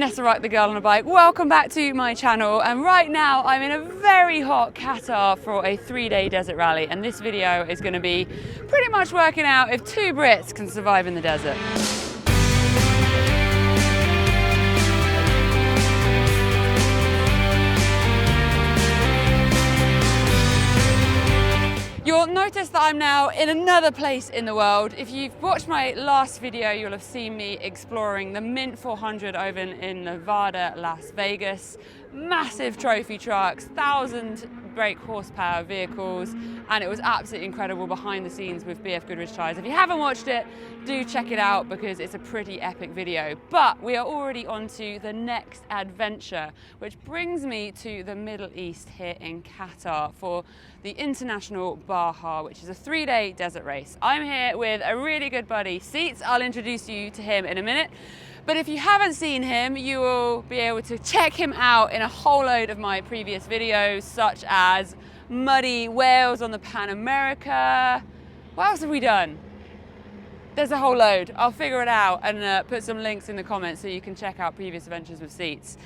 Vanessa Wright, the girl on a bike. Welcome back to my channel, and right now I'm in a very hot Qatar for a 3-day desert rally, and this video is going to be pretty much working out if 2 Brits can survive in the desert. You'll notice that I'm now in another place in the world. If you've watched my last video, you'll have seen me exploring the Mint 400 over in Nevada, Las Vegas. Massive trophy trucks, 1,000 brake horsepower vehicles, and it was absolutely incredible behind the scenes with BF Goodrich tyres. If you haven't watched it, do check it out because it's a pretty epic video. But we are already on to the next adventure, which brings me to the Middle East here in Qatar for the International Baja, which is a 3-day desert race. I'm here with a really good buddy, Seats. I'll introduce you to him in a minute. But if you haven't seen him, you will be able to check him out in a whole load of my previous videos, such as Muddy Whales on the Pan America. What else have we done? There's a whole load. I'll figure it out and put some links in the comments so you can check out previous adventures with Seats.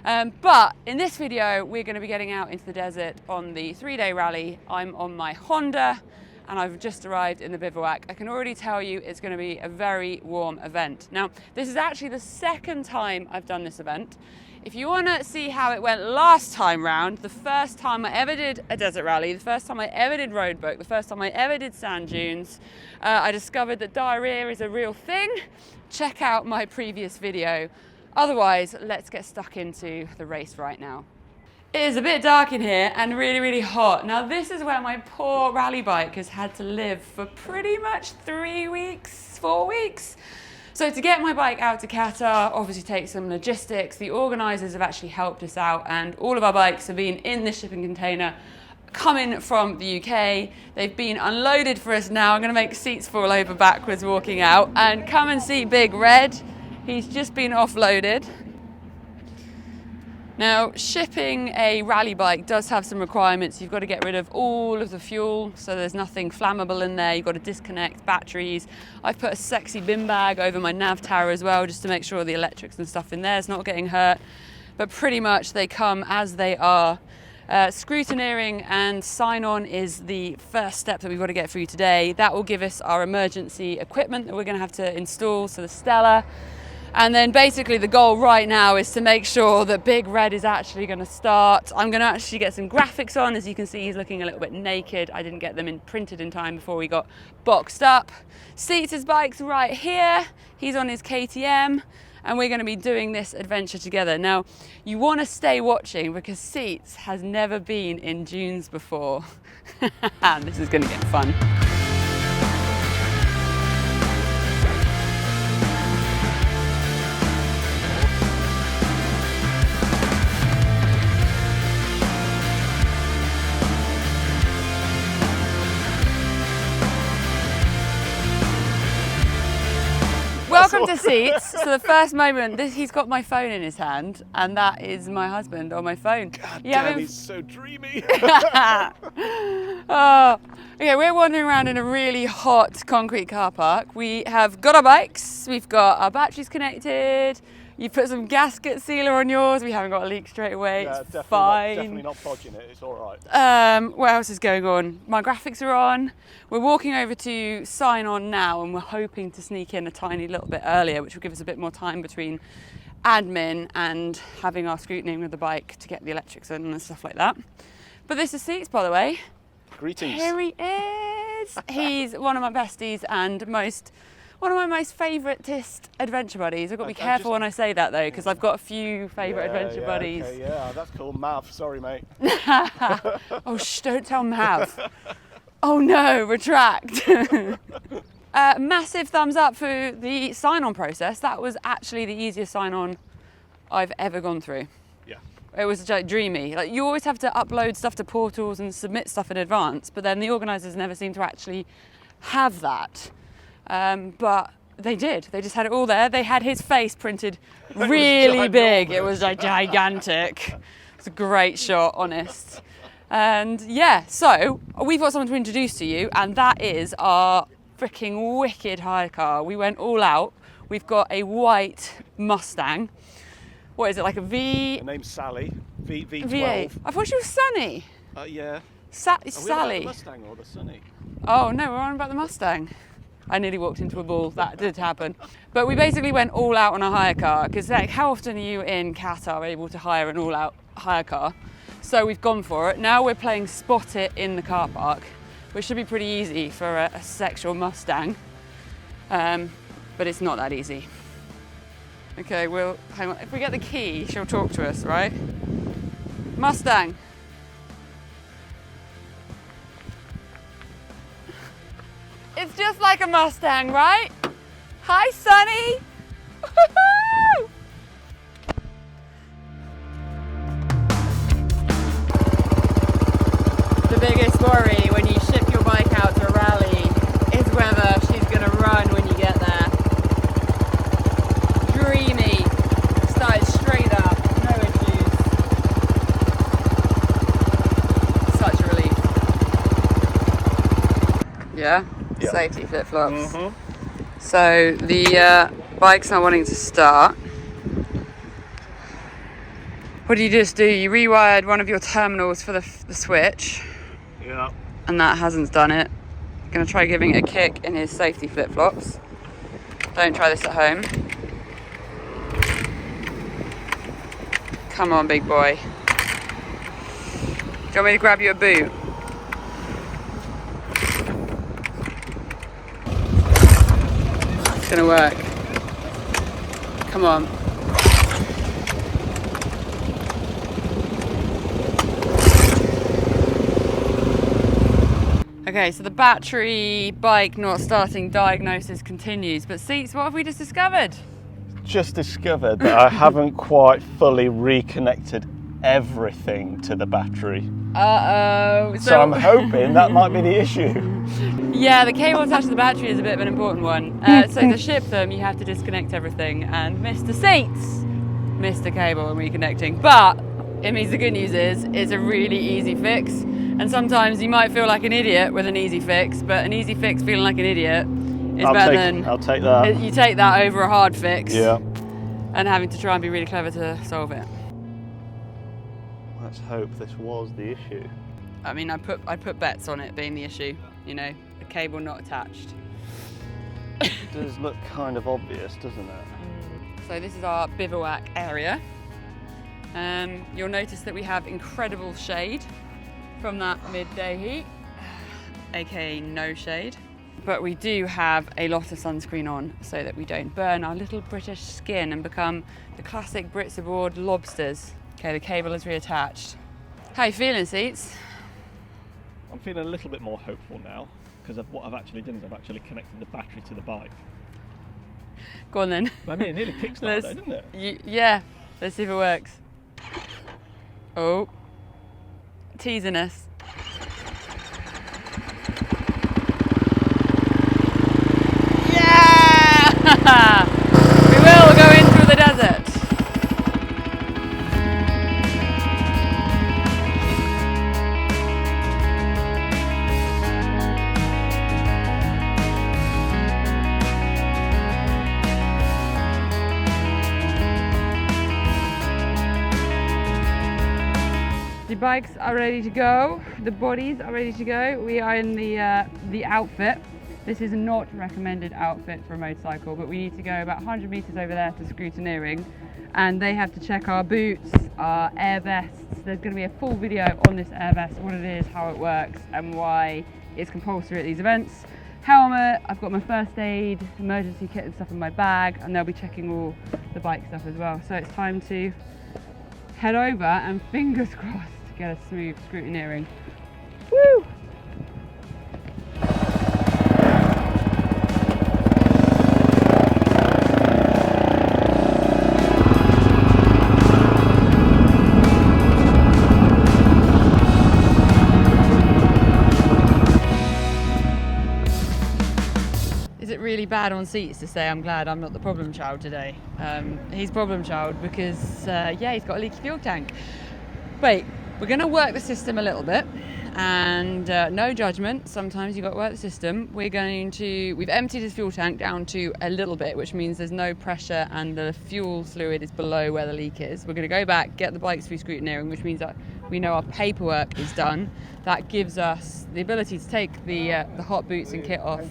But in this video, we're going to be getting out into the desert on the 3-day rally. I'm on my Honda and I've just arrived in the Bivouac. I can already tell you it's going to be a very warm event. Now, this is actually the 2nd time I've done this event. If you want to see how it went last time round, the first time I ever did a desert rally, the first time I ever did roadbook, the first time I ever did sand dunes, I discovered that diarrhea is a real thing. Check out my previous video. Otherwise, let's get stuck into the race right now. It is a bit dark in here and really, really hot. Now, this is where my poor rally bike has had to live for pretty much 3 weeks, 4 weeks. So to get my bike out to Qatar obviously takes some logistics. The organisers have actually helped us out, and all of our bikes have been in this shipping container coming from the UK. They've been unloaded for us now. I'm going to make Seats fall over backwards walking out, and come and see Big Red. He's just been offloaded. Now, shipping a rally bike does have some requirements. You've got to get rid of all of the fuel, so there's nothing flammable in there. You've got to disconnect batteries. I've put a sexy bin bag over my nav tower as well, just to make sure the electrics and stuff in there is not getting hurt. But pretty much they come as they are. Scrutineering and sign-on is the first step that we've got to get through today. That will give us our emergency equipment that we're going to have to install, so the Stella. And then basically the goal right now is to make sure that Big Red is actually going to start. I'm going to actually get some graphics on. As you can see, he's looking a little bit naked. I didn't get them printed in time before we got boxed up. Seats' bike's right here. He's on his KTM. And we're going to be doing this adventure together. Now, you want to stay watching because Seats has never been in dunes before. And this is going to get fun. Welcome to Seats. So the first moment, he's got my phone in his hand, and that is my husband on my phone. God damn, he's so dreamy. Oh, okay, we're wandering around in a really hot concrete car park. We have got our bikes, we've got our batteries connected. You put some gasket sealer on yours. We haven't got a leak straight away. Yeah, it's fine. Definitely not podging it. It's all right. What else is going on? My graphics are on. We're walking over to sign on now, and we're hoping to sneak in a tiny little bit earlier, which will give us a bit more time between admin and having our scrutineering of the bike to get the electrics in and stuff like that. But this is Seats, by the way. Greetings. Here he is. He's one of my besties and one of my most favouriteest adventure buddies. I've got to be careful when I say that though, because I've got a few favourite adventure buddies. Okay, yeah, that's cool. Mav, sorry mate. Oh, shh, don't tell Mav. Oh no, retract. Massive thumbs up for the sign-on process. That was actually the easiest sign-on I've ever gone through. Yeah. It was like dreamy. Like, you always have to upload stuff to portals and submit stuff in advance, but then the organisers never seem to actually have that. But they did. They just had it all there. They had his face printed really big. It was like gigantic. It's a great shot, honest. And yeah, so we've got someone to introduce to you, and that is our freaking wicked hire car. We went all out. We've got a white Mustang. What is it, like a V? Her name's Sally. V12. V8. I thought she was Sunny. Yeah. It's Are we on about Sally. the Mustang or the Sunny? Oh no, we're on about the Mustang. I nearly walked into a ball. That did happen. But we basically went all out on a hire car because, like, how often are you in Qatar able to hire an all-out hire car? So we've gone for it. Now we're playing Spot It in the car park, which should be pretty easy for a sexual Mustang. But it's not that easy. Okay, well, hang on. If we get the key, she'll talk to us, right? Mustang. It's just like a Mustang, right? Hi, Sonny. Woo-hoo! The biggest worry when you ship your bike out to a rally is whether she's going to run when you get there. Dreamy. Started straight up. No issues. Such a relief. Yeah? Yep. Safety flip-flops. So the bike's not wanting to start. What do? You rewired one of your terminals for the switch. Yeah. And that hasn't done it. Gonna try giving it a kick in his safety flip-flops. Don't try this at home. Come on, big boy. Do you want me to grab you a boot? It's gonna work. Come on. Okay, so the battery bike not starting diagnosis continues, but Seats, what have we just discovered? Just discovered that I haven't quite fully reconnected everything to the battery. Uh-oh. So I'm hoping that might be the issue. Yeah, the cable attached to the battery is a bit of an important one. So to ship them, you have to disconnect everything, and Mr. Seats missed the cable and reconnecting. But it means the good news is it's a really easy fix. And sometimes you might feel like an idiot with an easy fix, but an easy fix feeling like an idiot is better than... I'll take that. You take that over a hard fix. Yeah. And having to try and be really clever to solve it. Let's hope this was the issue. I mean, I put bets on it being the issue, you know, the cable not attached. It does look kind of obvious, doesn't it? So this is our bivouac area. You'll notice that we have incredible shade from that midday heat, aka no shade. But we do have a lot of sunscreen on so that we don't burn our little British skin and become the classic Brits aboard lobsters. Okay, the cable is reattached. How you feeling, Seats? I'm feeling a little bit more hopeful now because what I've actually done is I've actually connected the battery to the bike. Go on then. I mean, it nearly kickstarted, didn't it? Yeah, let's see if it works. Oh, teasing us. Yeah! We will go in through the desert. The bikes are ready to go, the bodies are ready to go. We are in the outfit. This is not a recommended outfit for a motorcycle, but we need to go about 100 meters over there to scrutineering, and they have to check our boots, our air vests. There's going to be a full video on this air vest, what it is, how it works, and why it's compulsory at these events. Helmet, I've got my first aid, emergency kit and stuff in my bag, and they'll be checking all the bike stuff as well. So it's time to head over and fingers crossed get a smooth scrutineering. Woo! Is it really bad on Seats to say I'm glad I'm not the problem child today? He's problem child because, yeah, he's got a leaky fuel tank. Wait, we're going to work the system a little bit. and no judgment, sometimes you've got to work the system. We've emptied his fuel tank down to a little bit, which means there's no pressure and the fuel fluid is below where the leak is. We're going to go back, get the bikes through scrutineering, which means that we know our paperwork is done. That gives us the ability to take the hot boots and kit off.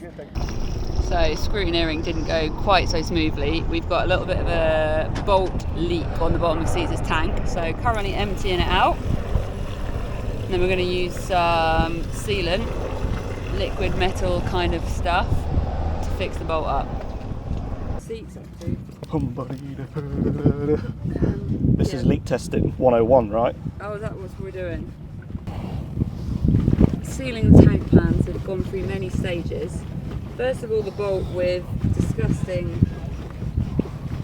So scrutineering didn't go quite so smoothly. We've got a little bit of a bolt leak on the bottom of Caesar's tank, so currently emptying it out. And then we're going to use some sealant, liquid metal kind of stuff, to fix the bolt up. Seats up too. This is leak testing 101, right? Oh, that was what we're doing. Sealing the tank plans have gone through many stages. First of all, the bolt with disgusting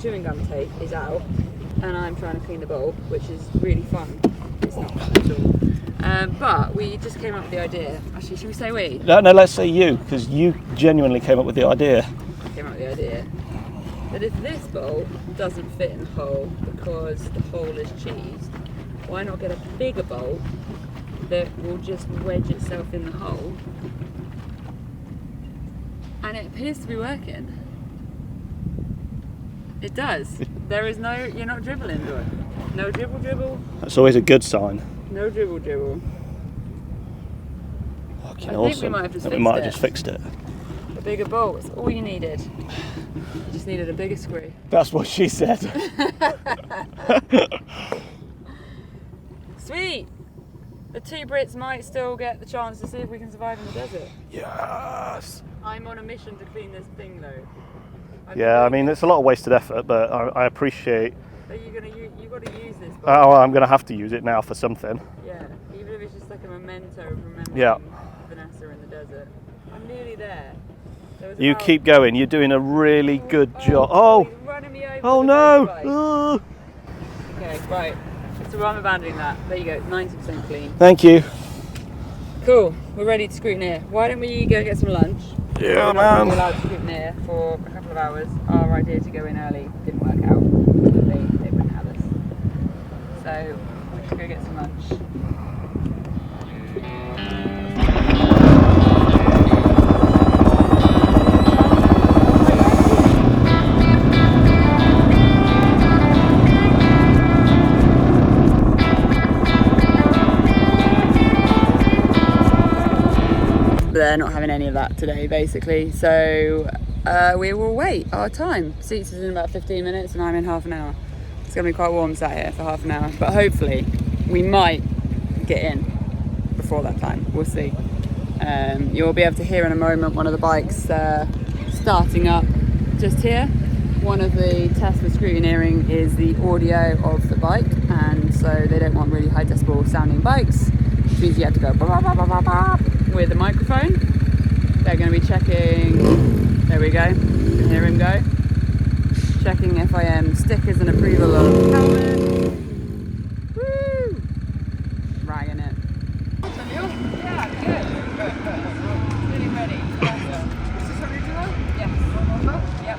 chewing gum tape is out, and I'm trying to clean the bolt, which is really fun. It's not fun at all. But we just came up with the idea. Actually, should we say we? No, let's say you, because you genuinely came up with the idea. I came up with the idea that if this bolt doesn't fit in the hole because the hole is cheesed, why not get a bigger bolt that will just wedge itself in the hole? And it appears to be working. It does. There is no, you're not dribbling, do it? No dribble. That's always a good sign. No dribble. Okay, I awesome. think we might have just We might have just fixed it. A bigger bolt, that's all you needed. You just needed a bigger screw. That's what she said. Sweet! The two Brits might still get the chance to see if we can survive in the desert. Yes! I'm on a mission to clean this thing though. Yeah, I mean, it's a lot of wasted effort, but I appreciate... But you've got to use this bolt. Oh, I'm going to have to use it now for something. Yeah, even if it's just like a memento of remembering Vanessa in the desert. I'm nearly there. You keep going, you're doing a really good job. He's running me over Oh with no! the motorbike. Okay, right. So I'm abandoning that. There you go, 90% clean. Thank you. Cool, we're ready to scrutineer. Why don't we go get some lunch? Yeah, we're not man. allowed to scrutineer for a couple of hours. Our idea to go in early didn't work out. They wouldn't have us. So we should go get some lunch. They're not having any of that today, basically. So we will wait our time. Seats is in about 15 minutes and I'm in half an hour. It's going to be quite warm sat here for half an hour, but hopefully we might get in before that time. We'll see. You'll be able to hear in a moment one of the bikes starting up just here. One of the tests for scrutineering is the audio of the bike, and so they don't want really high decibel sounding bikes, which means you have to go bah, bah, bah, bah, bah, with the microphone. They're going to be checking, there we go, you can hear him go, checking FIM stickers and approval of helmet. Woo! Ragging it. Yeah, good. Really ready. Is this original? Yes. Yep.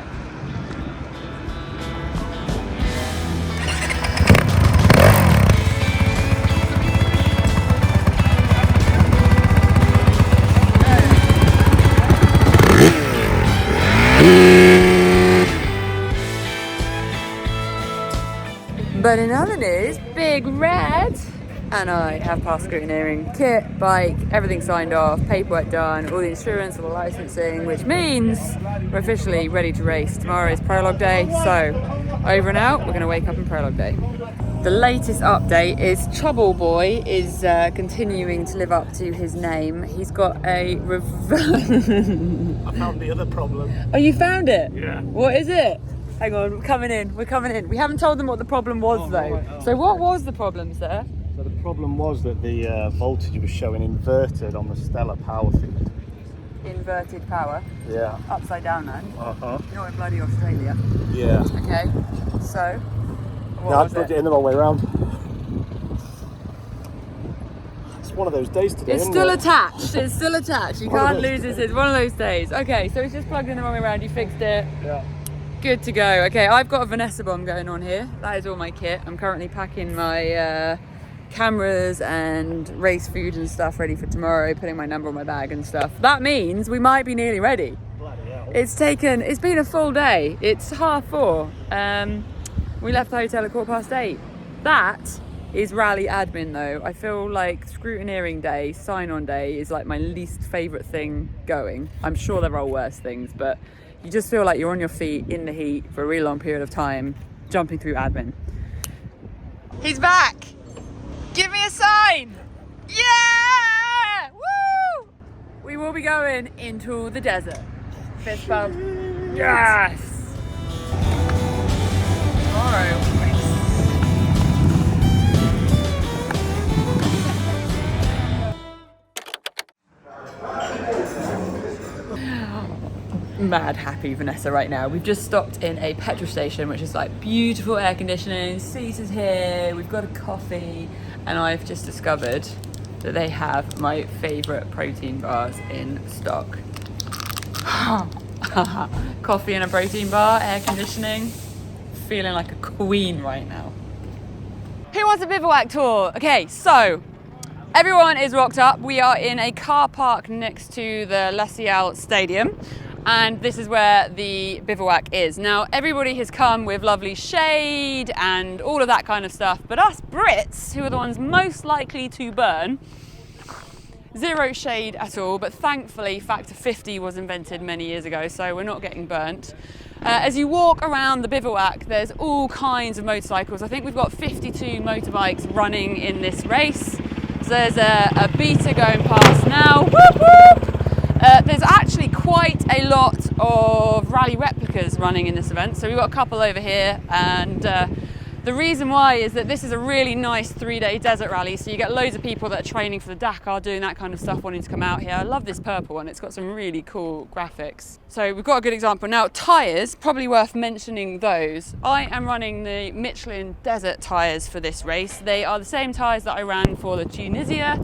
But in other news, Big Red and I have passed scrutineering, kit, bike, everything signed off, paperwork done, all the insurance, all the licensing, which means we're officially ready to race. Tomorrow is Prologue Day, so over and out, we're going to wake up in Prologue Day. The latest update is Trouble Boy is continuing to live up to his name. He's got a I found the other problem. Oh, you found it? Yeah. What is it? Hang on, we're coming in. We haven't told them what the problem was though. Right. Oh, so what was the problem, sir? So the problem was that the voltage was showing inverted on the Stella power feed. Inverted power. Yeah. Upside down then. Uh-huh. You're in bloody Australia. Yeah. Okay. So what I was plugged it in the wrong way around. It's one of those days today. It's isn't still it? attached. It's still attached. You One of can't those lose this. days. It's one of those days. Okay, so it's just plugged in the wrong way around. You fixed it. Yeah. Good to go. Okay, I've got a Vanessa bomb going on here. That is all my kit. I'm currently packing my cameras and race food and stuff ready for tomorrow, putting my number on my bag and stuff. That means we might be nearly ready. It's been a full day. It's 4:30. We left the hotel at 8:15. That is rally admin though. I feel like scrutineering day, sign-on day is like my least favourite thing going. I'm sure there are worse things, but you just feel like you're on your feet in the heat for a really long period of time, jumping through admin. He's back! Give me a sign! Yeah! Woo! We will be going into the desert. Fist bump. Yes! Tomorrow. Mad happy Vanessa right now. We've just stopped in a petrol station, which is like beautiful air conditioning, Caesar's here, we've got a coffee, and I've just discovered that they have my favourite protein bars in stock. Coffee and a protein bar, air conditioning, feeling like a queen right now. Who wants a bivouac tour? Okay, so everyone is rocked up. We are in a car park next to the La Salle Stadium, and this is where the bivouac is. Now, everybody has come with lovely shade and all of that kind of stuff, but us Brits, who are the ones most likely to burn, zero shade at all, but thankfully factor 50 was invented many years ago, so we're not getting burnt. As you walk around the bivouac, there's all kinds of motorcycles. I think we've got 52 motorbikes running in this race. So there's a beta going past now. Whoop, whoop. There's actually quite a lot of rally replicas running in this event. So we've got a couple over here, and the reason why is that this is a really nice 3-day desert rally, so you get loads of people that are training for the Dakar, doing that kind of stuff, wanting to come out here. I love this purple one, it's got some really cool graphics. So we've got a good example. Now, tyres, probably worth mentioning those. I am running the Michelin Desert tyres for this race. They are the same tyres that I ran for the Tunisia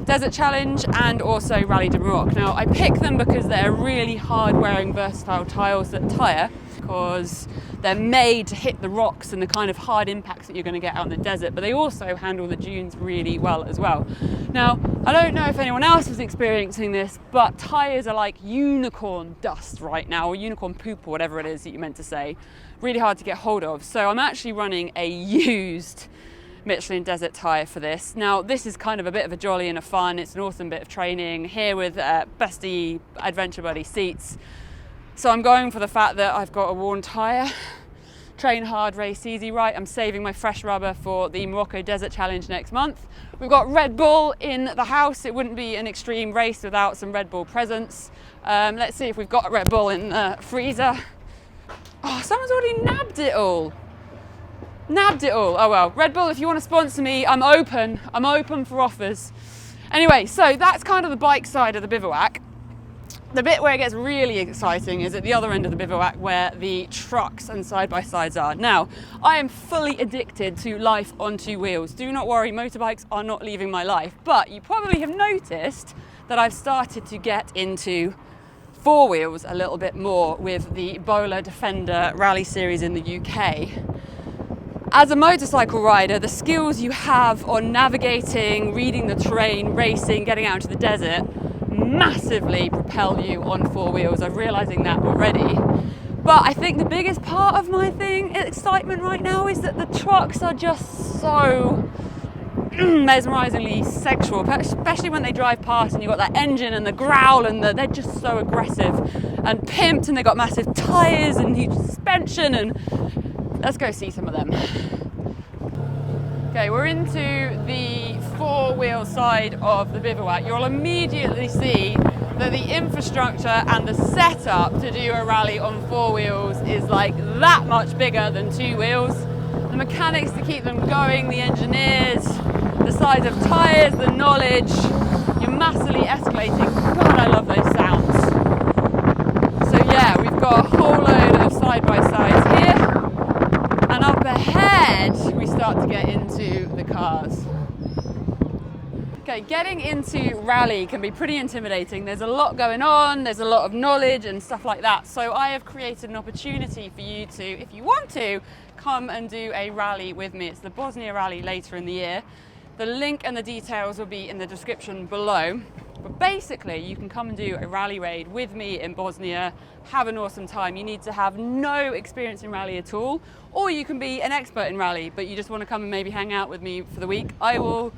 Desert Challenge and also Rally de Maroc. Now, I pick them because they're really hard-wearing, versatile tyre, because they're made to hit the rocks and the kind of hard impacts that you're going to get out in the desert, but they also handle the dunes really well as well. Now, I don't know if anyone else is experiencing this, but tyres are like unicorn dust right now, or unicorn poop, or whatever it is that you meant to say. Really hard to get hold of. So I'm actually running a used Michelin Desert tyre for this. Now, this is kind of a bit of a jolly and a fun. It's an awesome bit of training here with bestie Adventure Buddy seats. So I'm going for the fact that I've got a worn tyre. Train hard, race easy, right? I'm saving my fresh rubber for the Morocco Desert Challenge next month. We've got Red Bull in the house. It wouldn't be an extreme race without some Red Bull presence. Let's see if we've got a Red Bull in the freezer. Oh, someone's already nabbed it all. Oh well, Red Bull, if you want to sponsor me, I'm open for offers. Anyway, so that's kind of the bike side of the bivouac. The bit where it gets really exciting is at the other end of the bivouac, where the trucks and side-by-sides are. Now, I am fully addicted to life on two wheels. Do not worry, motorbikes are not leaving my life, but you probably have noticed that I've started to get into four wheels a little bit more with the Bowler Defender Rally Series in the UK. As a motorcycle rider, the skills you have on navigating, reading the terrain, racing, getting out into the desert massively propel you on four wheels. I'm realizing that already. But I think the biggest part of my excitement right now is that the trucks are just so mesmerizingly sexual, especially when they drive past and you've got that engine and the growl, and they're just so aggressive and pimped, and they've got massive tires and huge suspension, and let's go see some of them. Okay, we're into the four-wheel side of the bivouac. You'll immediately see that the infrastructure and the setup to do a rally on four wheels is like that much bigger than two wheels. The mechanics to keep them going, the engineers, the size of tyres, the knowledge, you're massively escalating. God, I love those sounds. So yeah, we've got a whole load of side-by-sides here. And up ahead, we start to get into the cars. Okay, getting into rally can be pretty intimidating. There's a lot going on, there's a lot of knowledge and stuff like that. So I have created an opportunity for you to, if you want to, come and do a rally with me. It's the Bosnia Rally later in the year. The link and the details will be in the description below. But basically, you can come and do a rally raid with me in Bosnia, have an awesome time. You need to have no experience in rally at all, or you can be an expert in rally, but you just want to come and maybe hang out with me for the week. I will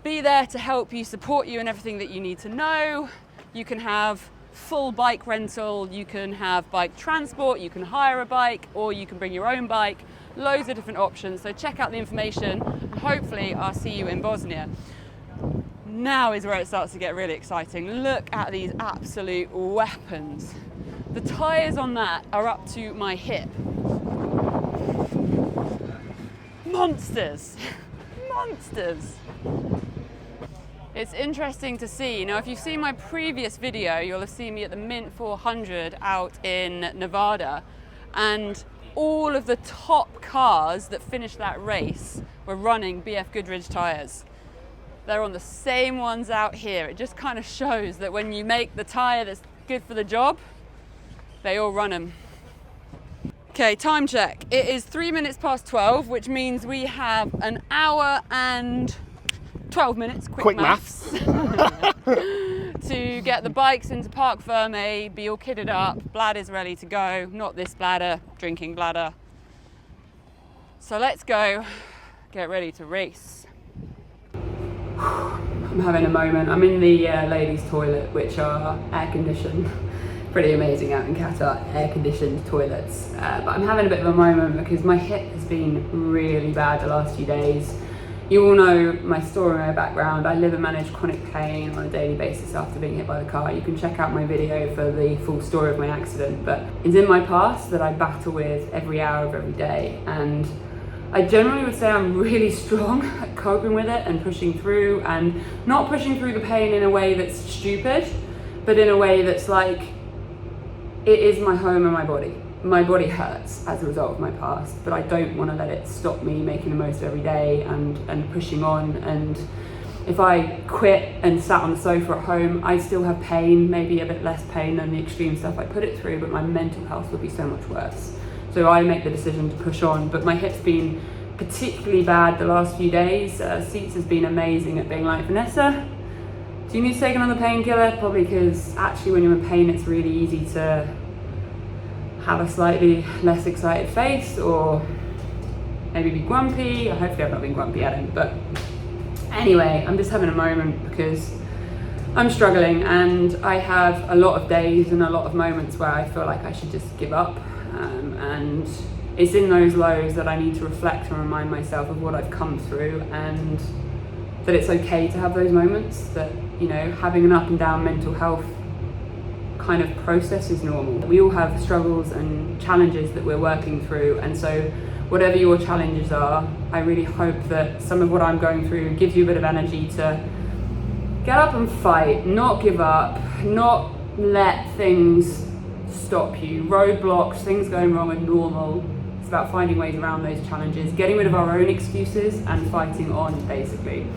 be there to help you, support you in everything that you need to know. You can have full bike rental, you can have bike transport, you can hire a bike, or you can bring your own bike. Loads of different options. So check out the information, and hopefully I'll see you in Bosnia. Now is where it starts to get really exciting. Look at these absolute weapons. The tyres on that are up to my hip. Monsters, monsters. It's interesting to see. Now, if you've seen my previous video, you'll have seen me at the Mint 400 out in Nevada, and all of the top cars that finished that race were running BF Goodrich tyres. They're on the same ones out here. It just kind of shows that when you make the tyre that's good for the job, they all run them. Okay, time check. It is 3 minutes past 12, which means we have an hour and 12 minutes, quick maths, to get the bikes into Park Ferme, be all kitted up, bladder's ready to go. Not this bladder, drinking bladder. So let's go, get ready to race. I'm having a moment. I'm in the ladies' toilet, which are air-conditioned. Pretty amazing out in Qatar, air-conditioned toilets. But I'm having a bit of a moment because my hip has been really bad the last few days. You all know my story, my background. I live and manage chronic pain on a daily basis after being hit by the car. You can check out my video for the full story of my accident, but it's in my past that I battle with every hour of every day. And I generally would say I'm really strong at coping with it and pushing through, and not pushing through the pain in a way that's stupid, but in a way that's like, it is my home and my body. My body hurts as a result of my past, but I don't want to let it stop me making the most of every day and pushing on. And if I quit and sat on the sofa at home, I still have pain, maybe a bit less pain than the extreme stuff I put it through, but my mental health would be so much worse. So I make the decision to push on, but my hip's been particularly bad the last few days. Seats has been amazing at being like, Vanessa, do you need to take another painkiller? Probably, because actually when you're in pain, it's really easy to have a slightly less excited face, or maybe be grumpy. Hopefully I've not been grumpy at him, but anyway, I'm just having a moment because I'm struggling, and I have a lot of days and a lot of moments where I feel like I should just give up. And it's in those lows that I need to reflect and remind myself of what I've come through, and that it's okay to have those moments, that, you know, having an up and down mental health kind of process is normal. We all have struggles and challenges that we're working through, and so whatever your challenges are, I really hope that some of what I'm going through gives you a bit of energy to get up and fight, not give up, not let things stop you. Roadblocks, things going wrong are normal. It's about finding ways around those challenges, getting rid of our own excuses and fighting on, basically.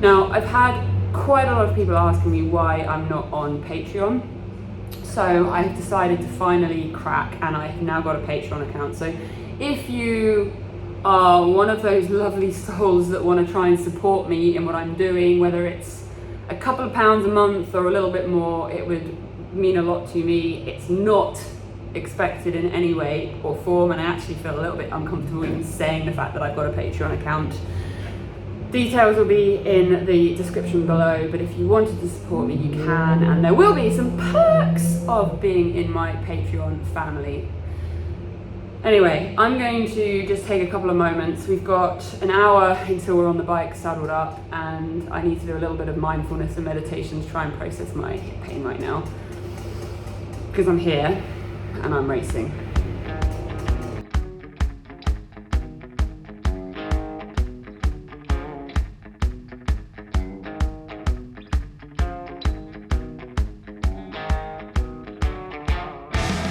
Now, I've had quite a lot of people asking me why I'm not on Patreon. So I've decided to finally crack, and I've now got a Patreon account. So if you are one of those lovely souls that want to try and support me in what I'm doing, whether it's a couple of pounds a month or a little bit more, it would mean a lot to me. It's not expected in any way or form, and I actually feel a little bit uncomfortable even saying the fact that I've got a Patreon account. Details will be in the description below, but if you wanted to support me, you can, and there will be some perks of being in my Patreon family. Anyway, I'm going to just take a couple of moments. We've got an hour until we're on the bike saddled up, and I need to do a little bit of mindfulness and meditation to try and process my hip pain right now, because I'm here and I'm racing.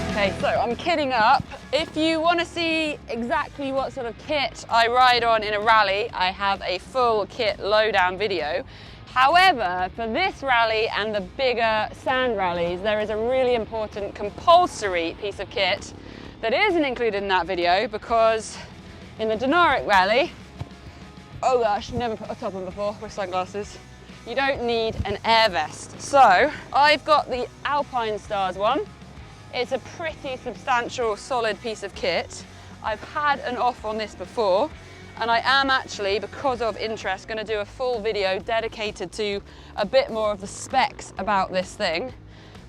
Okay, so I'm kitting up. If you want to see exactly what sort of kit I ride on in a rally, I have a full kit lowdown video. However, for this rally and the bigger sand rallies, there is a really important compulsory piece of kit that isn't included in that video, because in the Dinaric rally, oh gosh, never put a top on before with sunglasses. You don't need an air vest. So I've got the Alpine Stars one. It's a pretty substantial, solid piece of kit. I've had an off on this before, and I am actually, because of interest, going to do a full video dedicated to a bit more of the specs about this thing.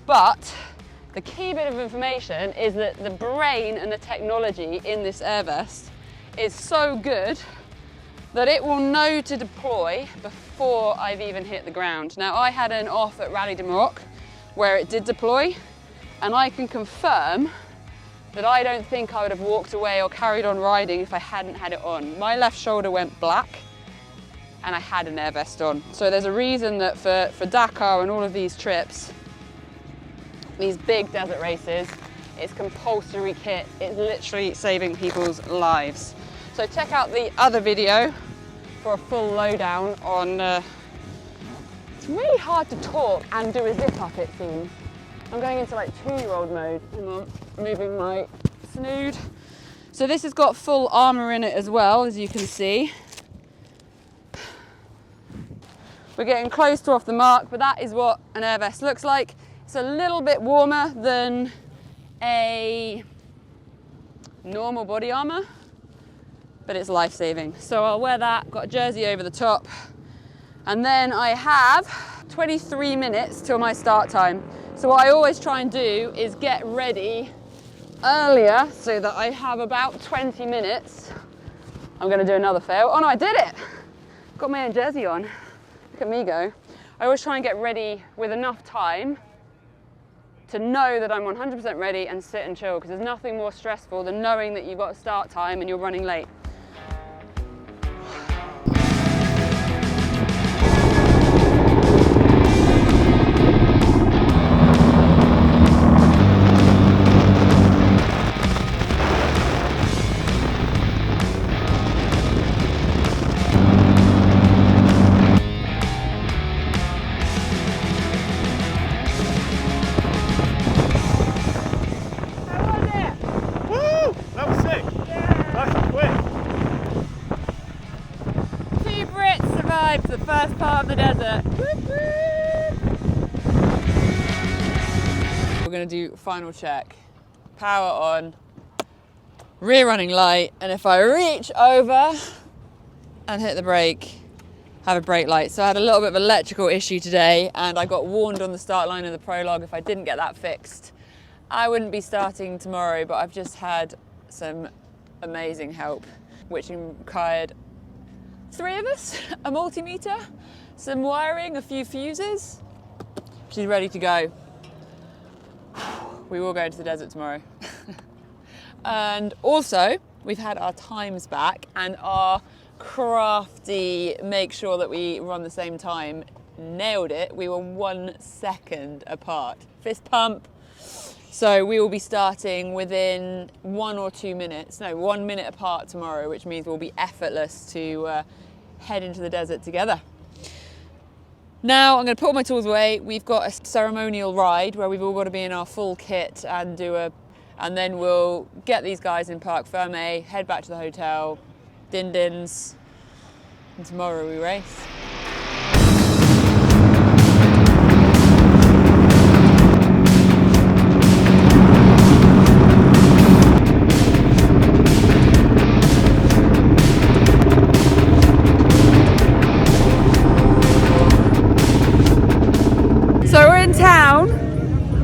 But the key bit of information is that the brain and the technology in this air vest is so good that it will know to deploy before I've even hit the ground. Now, I had an off at Rally de Maroc where it did deploy, and I can confirm that I don't think I would have walked away or carried on riding if I hadn't had it on. My left shoulder went black and I had an air vest on. So there's a reason that for Dakar and all of these trips, these big desert races, it's compulsory kit. It's literally saving people's lives. So check out the other video for a full lowdown on, it's really hard to talk and do a zip up, it seems. I'm going into like 2-year-old mode. Hang on, moving my snood. So this has got full armor in it as well, as you can see. We're getting close to off the mark, but that is what an air vest looks like. It's a little bit warmer than a normal body armor, but it's life-saving. So I'll wear that, got a jersey over the top, and then I have 23 minutes till my start time. So what I always try and do is get ready earlier so that I have about 20 minutes. I'm gonna do another fail. Oh no, I did it! Got my own jersey on. Look at me go. I always try and get ready with enough time to know that I'm 100% ready and sit and chill, because there's nothing more stressful than knowing that you've got a start time and you're running late. The first part of the desert. We're going to do final check. Power on, rear running light, and if I reach over and hit the brake, have a brake light. So I had a little bit of an electrical issue today, and I got warned on the start line of the Prologue if I didn't get that fixed, I wouldn't be starting tomorrow. But I've just had some amazing help, which required 3 of us, a multimeter, some wiring, a few fuses. She's ready to go. We will go into the desert tomorrow. And also, we've had our times back, and our crafty make sure that we run the same time nailed it. We were 1 second apart. Fist pump. So we will be starting within 1 or 2 minutes, no, 1 minute apart tomorrow, which means we'll be effortless to head into the desert together. Now I'm going to put all my tools away. We've got a ceremonial ride where we've all got to be in our full kit and and then we'll get these guys in Parc Ferme, head back to the hotel, din-dins, and tomorrow we race. So we're in town,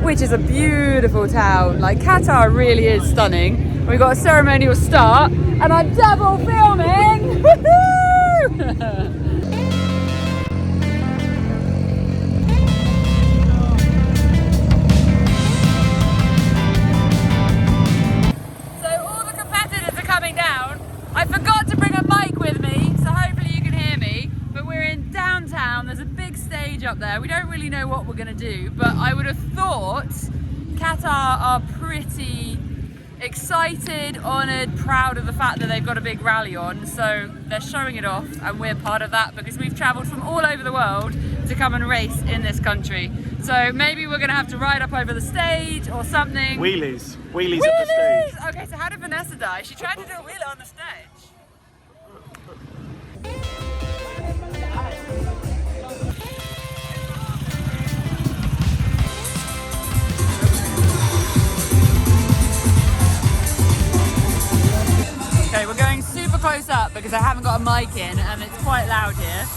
which is a beautiful town. Like, Qatar really is stunning. We got a ceremonial start, and I'm double filming! Woohoo! So all the competitors are coming down. I forgot to bring a mic with me, so hopefully you can hear me. But we're in downtown. There's a big stage up there. We don't really know what we're going to do, but I would have thought Qatar are pretty excited, honoured, proud of the fact that they've got a big rally on. So they're showing it off, and we're part of that because we've travelled from all over the world to come and race in this country. So maybe we're going to have to ride up over the stage or something. Wheelies up the stage. Okay, so how did Vanessa die? She tried to do a wheelie on the stage. because I haven't got a mic in and it's quite loud here.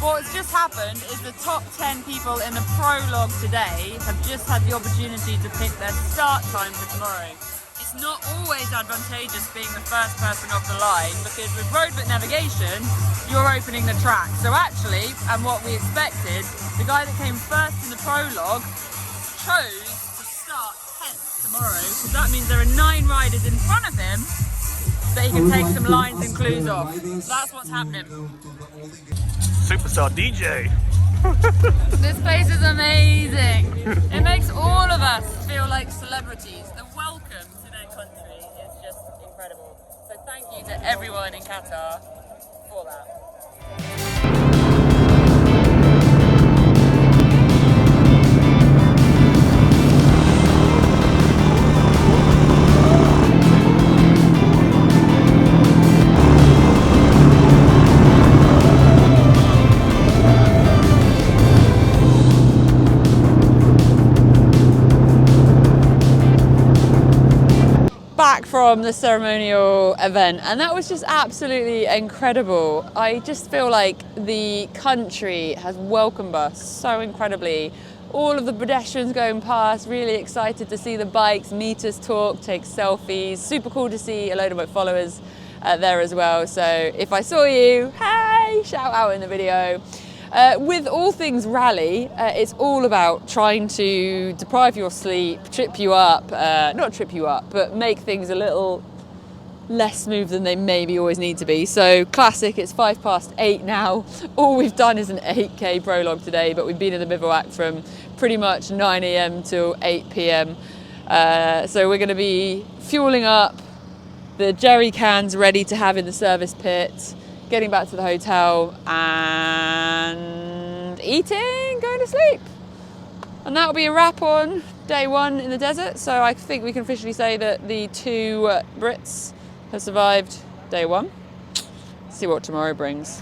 What's just happened is the top 10 people in the Prologue today have just had the opportunity to pick their start time for tomorrow. It's not always advantageous being the first person off the line, because with roadbook navigation, you're opening the track. So actually, and what we expected, the guy that came first in the Prologue chose to start 10th tomorrow, because that means there are 9 riders in front of him that he can take some lines and clues off. So that's what's happening. Superstar DJ. This place is amazing. It makes all of us feel like celebrities. The welcome to their country is just incredible. So thank you to everyone in Qatar for that. Back from the ceremonial event, and that was just absolutely incredible. I just feel like the country has welcomed us so incredibly. All of the pedestrians going past, really excited to see the bikes, meet us, talk, take selfies. Super cool to see a load of my followers there as well. So if I saw you, hey, shout out in the video. With all things rally, it's all about trying to deprive your sleep, trip you up, not trip you up, but make things a little less smooth than they maybe always need to be. So classic, it's 8:05 now. All we've done is an 8K Prologue today, but we've been in the Bivouac from pretty much 9 AM till 8 PM. So we're going to be fueling up, the jerry cans ready to have in the service pit, getting back to the hotel and eating, going to sleep. And that'll be a wrap on day 1 in the desert. So I think we can officially say that the 2 Brits have survived day 1. See what tomorrow brings.